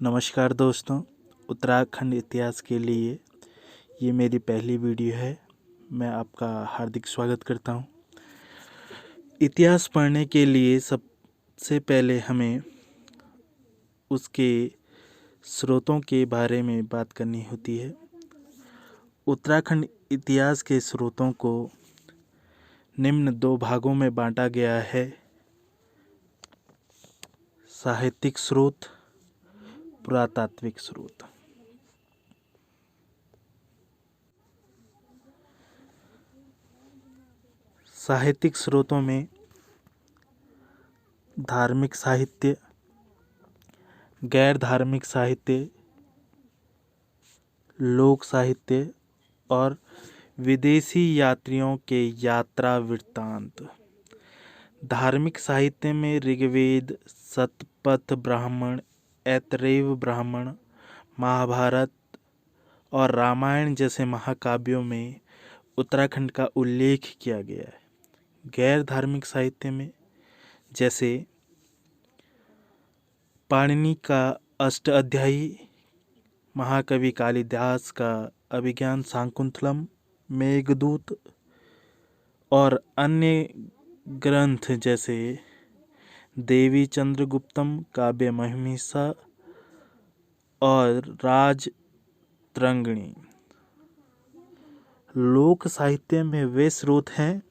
नमस्कार दोस्तों, उत्तराखंड इतिहास के लिए ये मेरी पहली वीडियो है। मैं आपका हार्दिक स्वागत करता हूँ। इतिहास पढ़ने के लिए सबसे पहले हमें उसके स्रोतों के बारे में बात करनी होती है। उत्तराखंड इतिहास के स्रोतों को निम्न दो भागों में बांटा गया है: साहित्यिक स्रोत, पुरातात्विक स्रोत। साहित्यिक स्रोतों में धार्मिक साहित्य, गैर धार्मिक साहित्य, लोक साहित्य और विदेशी यात्रियों के यात्रा वृत्तांत। धार्मिक साहित्य में ऋग्वेद, शतपथ ब्राह्मण, ऐतरेय ब्राह्मण, महाभारत और रामायण जैसे महाकाव्यों में उत्तराखंड का उल्लेख किया गया है। गैर धार्मिक साहित्य में जैसे पाणिनि का अष्टाध्यायी, महाकवि कालिदास का अभिज्ञान शाकुंतलम, मेघदूत और अन्य ग्रंथ जैसे देवी चंद्रगुप्तम, काव्य महिषा और राजतरंगिणी। लोक साहित्य में वे स्रोत हैं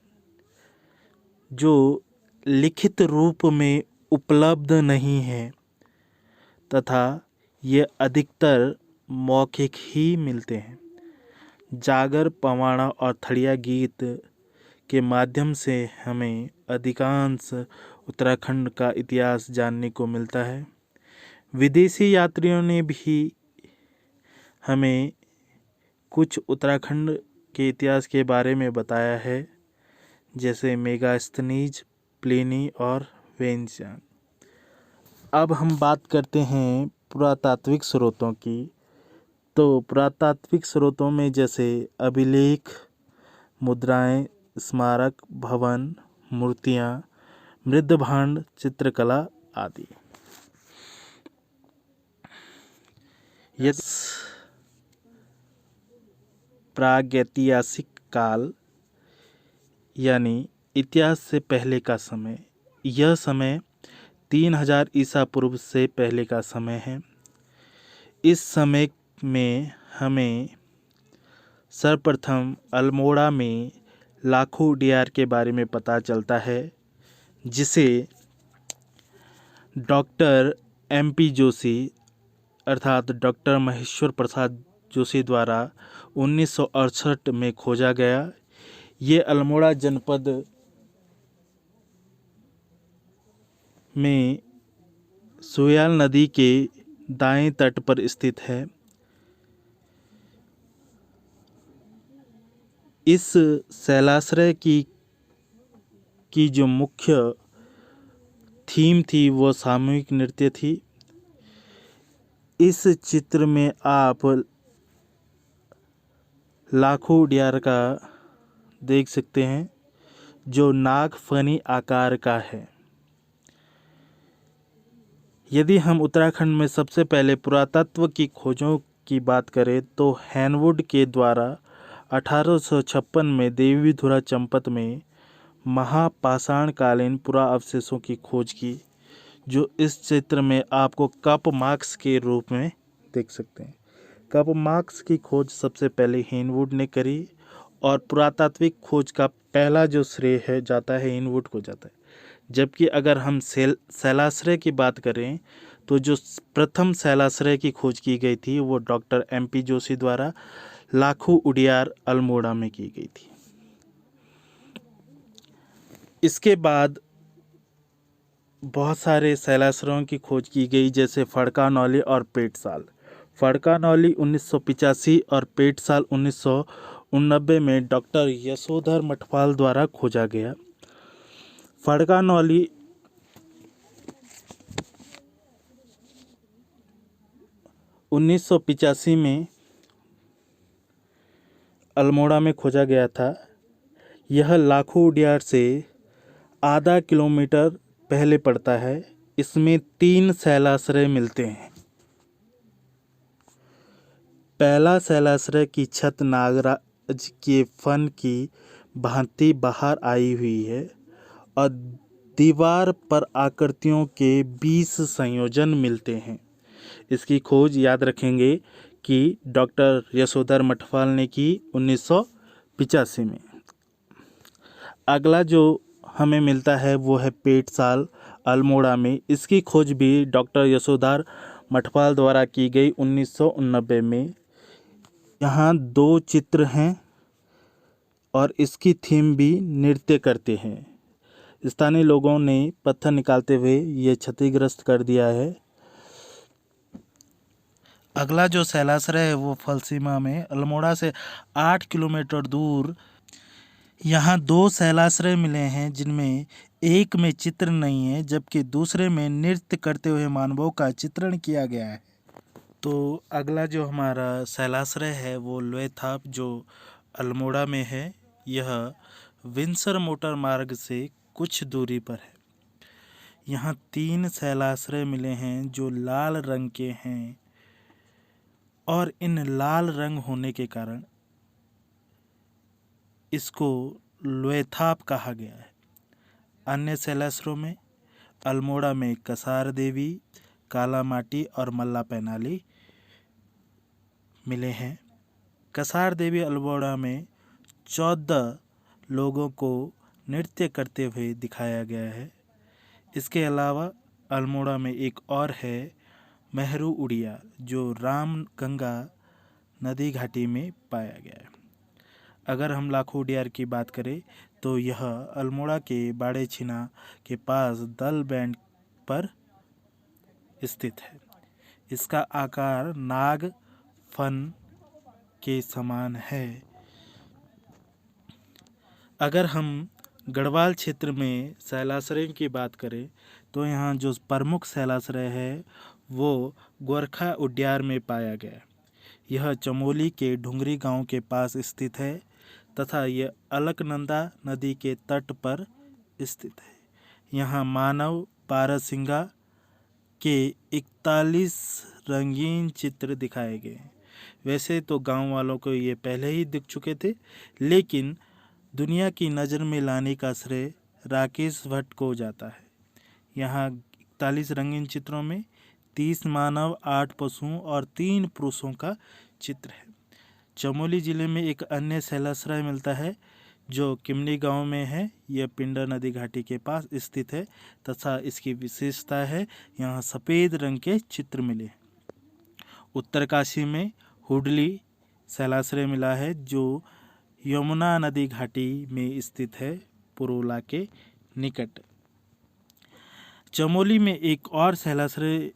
जो लिखित रूप में उपलब्ध नहीं हैं तथा ये अधिकतर मौखिक ही मिलते हैं। जागर, पवाड़ा और थड़िया गीत के माध्यम से हमें अधिकांश उत्तराखंड का इतिहास जानने को मिलता है। विदेशी यात्रियों ने भी हमें कुछ उत्तराखंड के इतिहास के बारे में बताया है, जैसे मेगास्थनीज, प्लिनी और वेन्सियान। अब हम बात करते हैं पुरातात्विक स्रोतों की। तो पुरातात्विक स्रोतों में जैसे अभिलेख, मुद्राएं, स्मारक, भवन, मूर्तियां, मृद्भांड, चित्रकला आदि। प्रागैतिहासिक काल यानी इतिहास से पहले का समय। यह समय 3000 ईसा पूर्व से पहले का समय है। इस समय में हमें सर्वप्रथम अल्मोड़ा में लाखों उडियार के बारे में पता चलता है, जिसे डॉक्टर MP जोशी अर्थात डॉक्टर महेश्वर प्रसाद जोशी द्वारा 1968 में खोजा गया। ये अल्मोड़ा जनपद में सुयाल नदी के दाएं तट पर स्थित है। इस शैलाश्रय की जो मुख्य थीम थी वो सामूहिक नृत्य थी। इस चित्र में आप लाखों उडियार का देख सकते हैं, जो नागफनी आकार का है। यदि हम उत्तराखंड में सबसे पहले पुरातत्व की खोजों की बात करें तो हैनवुड के द्वारा 1856 में देवीधुरा चंपत में महापाषाणकालीन पुराअवशेषों की खोज की, जो इस चित्र में आपको कप मार्क्स के रूप में देख सकते हैं। कप मार्क्स की खोज सबसे पहले हैनवुड ने करी और पुरातात्विक खोज का पहला जो श्रेय है जाता है हैनवुड को जाता है। जबकि अगर हम शैलाश्रय की बात करें तो जो प्रथम शैलाश्रय की खोज की गई थी वो डॉक्टर MP जोशी द्वारा लाखों उडियार अल्मोड़ा में की गई थी। इसके बाद बहुत सारे शैलाश्रयों की खोज की गई, जैसे फड़कानौली और पेटसाल। फड़कानौली 1985 और पेटसाल 1989 में डॉक्टर यशोधर मठपाल द्वारा खोजा गया। फड़कानौली 1985 में अल्मोड़ा में खोजा गया था। यह लाखों उडियार से आधा किलोमीटर पहले पड़ता है। इसमें 3 शैलाश्रय मिलते हैं। पहला शैलाश्रय की छत नागराज के फन की भांति बाहर आई हुई है और दीवार पर आकृतियों के 20 संयोजन मिलते हैं। इसकी खोज याद रखेंगे कि डॉक्टर यशोधर मठवाल ने की 1985 में। अगला जो हमें मिलता है वो है पेटसाल अल्मोड़ा में। इसकी खोज भी डॉक्टर यशोधर मठपाल द्वारा की गई 1989 में। यहाँ 2 चित्र हैं और इसकी थीम भी नृत्य करते हैं। स्थानीय लोगों ने पत्थर निकालते हुए ये क्षतिग्रस्त कर दिया है। अगला जो शैलाश्रय है वो फलसीमा में अल्मोड़ा से 8 किलोमीटर दूर। यहाँ 2 शैलाश्रय मिले हैं जिनमें एक में चित्र नहीं है जबकि दूसरे में नृत्य करते हुए मानवों का चित्रण किया गया है। तो अगला जो हमारा शैलाश्रय है वो लोयथाप जो अल्मोड़ा में है। यह विंसर मोटर मार्ग से कुछ दूरी पर है। यहाँ 3 शैलाश्रय मिले हैं जो लाल रंग के हैं और इन लाल रंग होने के कारण इसको लोयथाप कहा गया है। अन्य शैलाश्रयों में अल्मोड़ा में कसार देवी, काला माटी और मल्ला पैनाली मिले हैं। कसार देवी अल्मोड़ा में 14 लोगों को नृत्य करते हुए दिखाया गया है। इसके अलावा अल्मोड़ा में एक और है मेहरू उड़िया जो राम गंगा नदी घाटी में पाया गया है। अगर हम लाखों उड़ियार की बात करें तो यह अल्मोड़ा के बाड़े छिना के पास दल बैंड पर स्थित है। इसका आकार नाग फन के समान है। अगर हम गढ़वाल क्षेत्र में शैलाश्रय की बात करें तो यहाँ जो प्रमुख शैलाश्रय है वो गोरखा उड्यार में पाया गया। यह चमोली के ढुंगरी गांव के पास स्थित है तथा यह अलकनंदा नदी के तट पर स्थित है। यहाँ मानव पारसिंगा के 41 रंगीन चित्र दिखाए गए हैं। वैसे तो गांव वालों को ये पहले ही दिख चुके थे, लेकिन दुनिया की नज़र में लाने का श्रेय राकेश भट्ट को जाता है। यहाँ 41 रंगीन चित्रों में 30 मानव, 8 पशुओं और 3 पुरुषों का चित्र है। चमोली जिले में एक अन्य शैलाश्रय मिलता है जो किमनी गांव में है। यह पिंडर नदी घाटी के पास स्थित है तथा इसकी विशेषता है यहाँ सफ़ेद रंग के चित्र मिले। उत्तरकाशी में हुडली शैलाश्रय मिला है जो यमुना नदी घाटी में स्थित है, पुरोला के निकट। चमोली में एक और शैलाश्रय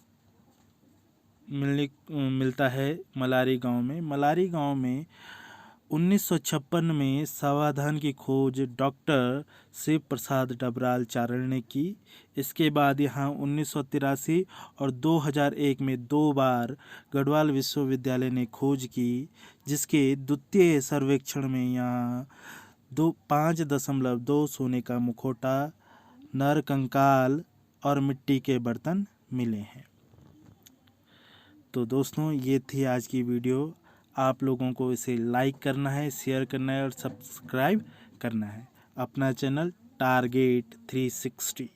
मिलता है मलारी गांव में। मलारी गांव में 1956 में सावधान की खोज डॉक्टर शिव प्रसाद डबराल चारण ने की। इसके बाद यहाँ 1983 और 2001 में 2 बार गढ़वाल विश्वविद्यालय ने खोज की, जिसके द्वितीय सर्वेक्षण में यहाँ 5.2 सोने का मुखौटा, नर कंकाल और मिट्टी के बर्तन मिले हैं। तो दोस्तों ये थी आज की वीडियो। आप लोगों को इसे लाइक करना है, शेयर करना है और सब्सक्राइब करना है। अपना चैनल टारगेट 360।